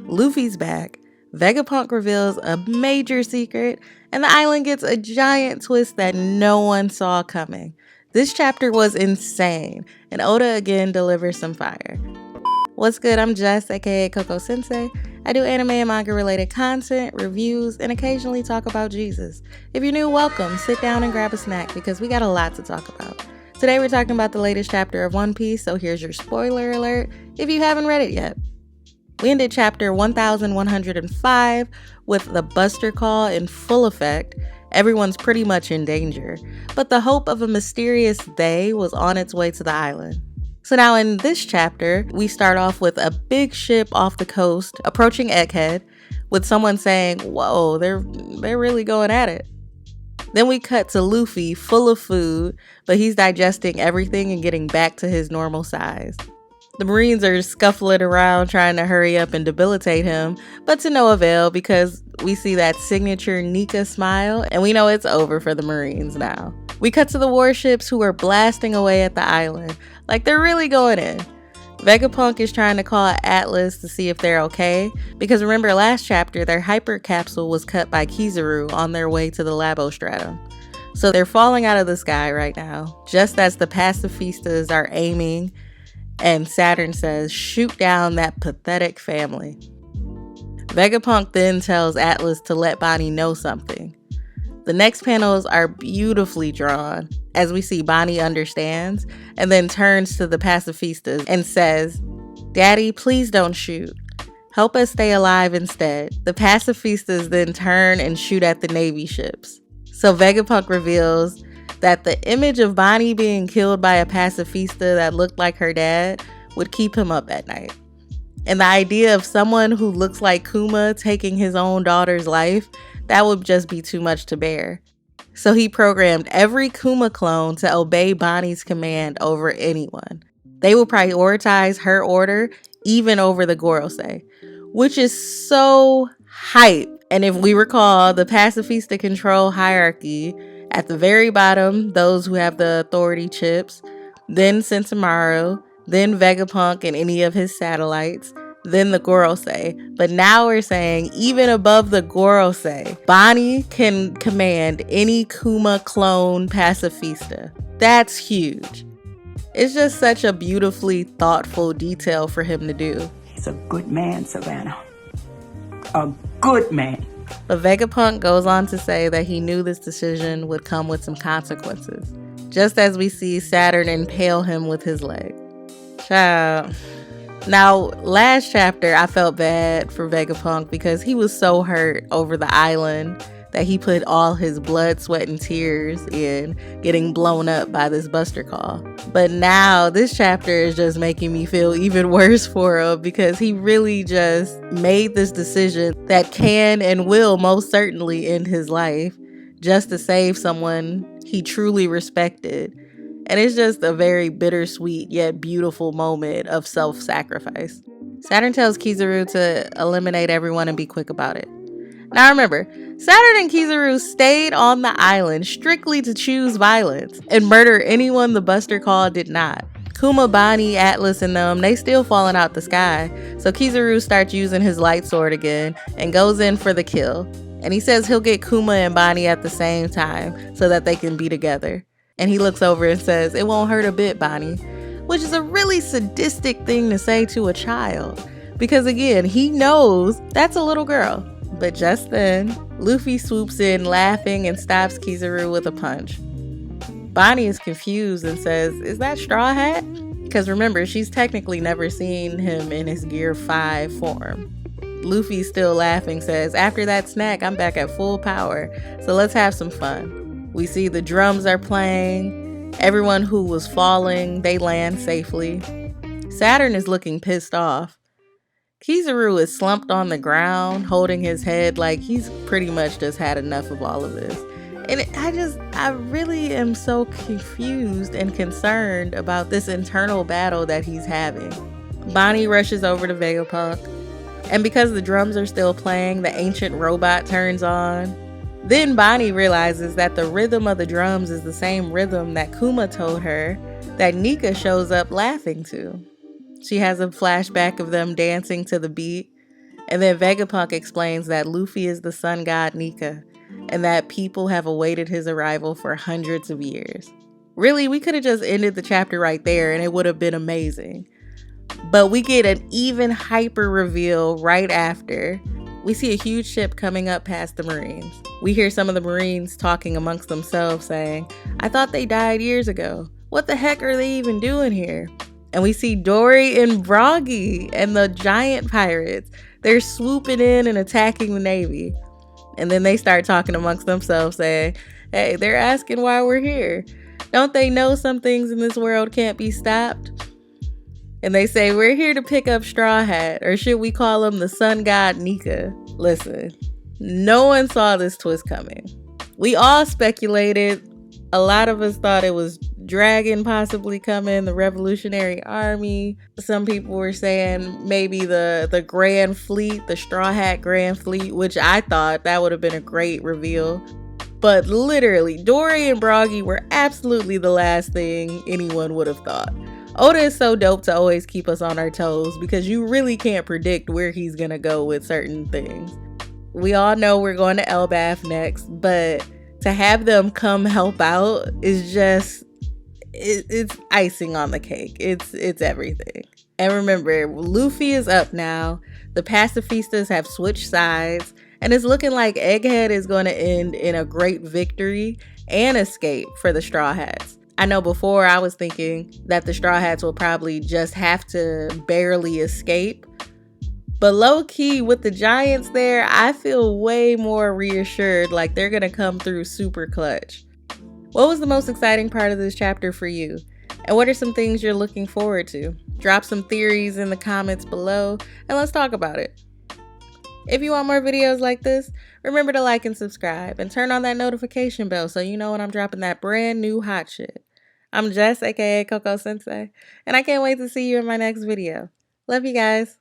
Luffy's back, Vegapunk reveals a major secret, and the island gets a giant twist that no one saw coming. This chapter was insane, and Oda again delivers some fire. What's good? I'm Jess, aka Coco Sensei. I do anime and manga related content, reviews, and occasionally talk about Jesus. If you're new, welcome. Sit down and grab a snack because we got a lot to talk about. Today we're talking about the latest chapter of One Piece, so here's your spoiler alert if you haven't read it yet. We ended chapter 1105 with the Buster Call in full effect. Everyone's pretty much in danger, but the hope of a mysterious they was on its way to the island. So now in this chapter, we start off with a big ship off the coast approaching Egghead with someone saying, whoa, they're really going at it. Then we cut to Luffy full of food, but he's digesting everything and getting back to his normal size. The Marines are scuffling around trying to hurry up and debilitate him, but to no avail because we see that signature Nika smile and we know it's over for the Marines now. We cut to the warships who are blasting away at the island, like they're really going in. Vegapunk is trying to call Atlas to see if they're okay, because remember last chapter their hyper capsule was cut by Kizaru on their way to the Labostratum. So they're falling out of the sky right now, just as the Pacifistas are aiming, and Saturn says, shoot down that pathetic family. Vegapunk then tells Atlas to let Bonnie know something. The next panels are beautifully drawn as we see Bonnie understands and then turns to the Pacifistas and says, Daddy, please don't shoot. Help us stay alive instead. The Pacifistas then turn and shoot at the Navy ships. So Vegapunk reveals that the image of Bonnie being killed by a pacifista that looked like her dad would keep him up at night. And the idea of someone who looks like Kuma taking his own daughter's life, that would just be too much to bear. So he programmed every Kuma clone to obey Bonnie's command over anyone. They will prioritize her order even over the Gorosei, which is so hype. And if we recall, the pacifista control hierarchy, at the very bottom, those who have the authority chips, then Sentomaru, then Vegapunk and any of his satellites, then the Gorosei. But now we're saying even above the Gorosei, Bonnie can command any Kuma clone pacifista. That's huge. It's just such a beautifully thoughtful detail for him to do. He's a good man, Savannah. A good man. But Vegapunk goes on to say that he knew this decision would come with some consequences, just as we see Saturn impale him with his leg. Child. Now, last chapter, I felt bad for Vegapunk because he was so hurt over the island that he put all his blood, sweat, and tears in getting blown up by this Buster Call. But now this chapter is just making me feel even worse for him because he really just made this decision that can and will most certainly end his life just to save someone he truly respected. And it's just a very bittersweet yet beautiful moment of self-sacrifice. Saturn tells Kizaru to eliminate everyone and be quick about it. Now remember, Saturn and Kizaru stayed on the island strictly to choose violence and murder anyone the Buster Call did not. Kuma, Bonnie, Atlas, and them, they still falling out the sky. So Kizaru starts using his light sword again and goes in for the kill. And he says he'll get Kuma and Bonnie at the same time so that they can be together. And he looks over and says, it won't hurt a bit, Bonnie. Which is a really sadistic thing to say to a child. Because again, he knows that's a little girl. But just then, Luffy swoops in laughing and stops Kizaru with a punch. Bonnie is confused and says, is that Straw Hat? Because remember, she's technically never seen him in his Gear 5 form. Luffy, still laughing, says, after that snack, I'm back at full power, so let's have some fun. We see the drums are playing. Everyone who was falling, they land safely. Saturn is looking pissed off. Kizaru is slumped on the ground, holding his head like he's pretty much just had enough of all of this. And I really am so confused and concerned about this internal battle that he's having. Bonnie rushes over to Vegapunk, and because the drums are still playing, the ancient robot turns on. Then Bonnie realizes that the rhythm of the drums is the same rhythm that Kuma told her that Nika shows up laughing to. She has a flashback of them dancing to the beat. And then Vegapunk explains that Luffy is the sun god Nika, and that people have awaited his arrival for hundreds of years. Really, we could have just ended the chapter right there and it would have been amazing. But we get an even hyper reveal right after. We see a huge ship coming up past the Marines. We hear some of the Marines talking amongst themselves saying, "I thought they died years ago. What the heck are they even doing here?" And we see Dory and Broggy and the giant pirates. They're swooping in and attacking the Navy. And then they start talking amongst themselves saying, "Hey, they're asking why we're here. Don't they know some things in this world can't be stopped?" And they say, "We're here to pick up Straw Hat, or should we call him the sun god Nika?" Listen, no one saw this twist coming. We all speculated. A lot of us thought it was Dragon possibly coming, the Revolutionary Army. Some people were saying maybe the Grand Fleet, the Straw Hat Grand Fleet, which I thought that would have been a great reveal. But literally, Dory and Broggy were absolutely the last thing anyone would have thought. Oda is so dope to always keep us on our toes because you really can't predict where he's gonna go with certain things. We all know we're going to Elbaf next, but to have them come help out is just, it's icing on the cake. It's everything. And remember, Luffy is up now. The Pacifistas have switched sides, and it's looking like Egghead is going to end in a great victory and escape for the Straw Hats. I know before I was thinking that the Straw Hats will probably just have to barely escape. But low-key, with the Giants there, I feel way more reassured, like they're going to come through super clutch. What was the most exciting part of this chapter for you? And what are some things you're looking forward to? Drop some theories in the comments below, and let's talk about it. If you want more videos like this, remember to like and subscribe, and turn on that notification bell so you know when I'm dropping that brand new hot shit. I'm Jess, aka Coco Sensei, and I can't wait to see you in my next video. Love you guys.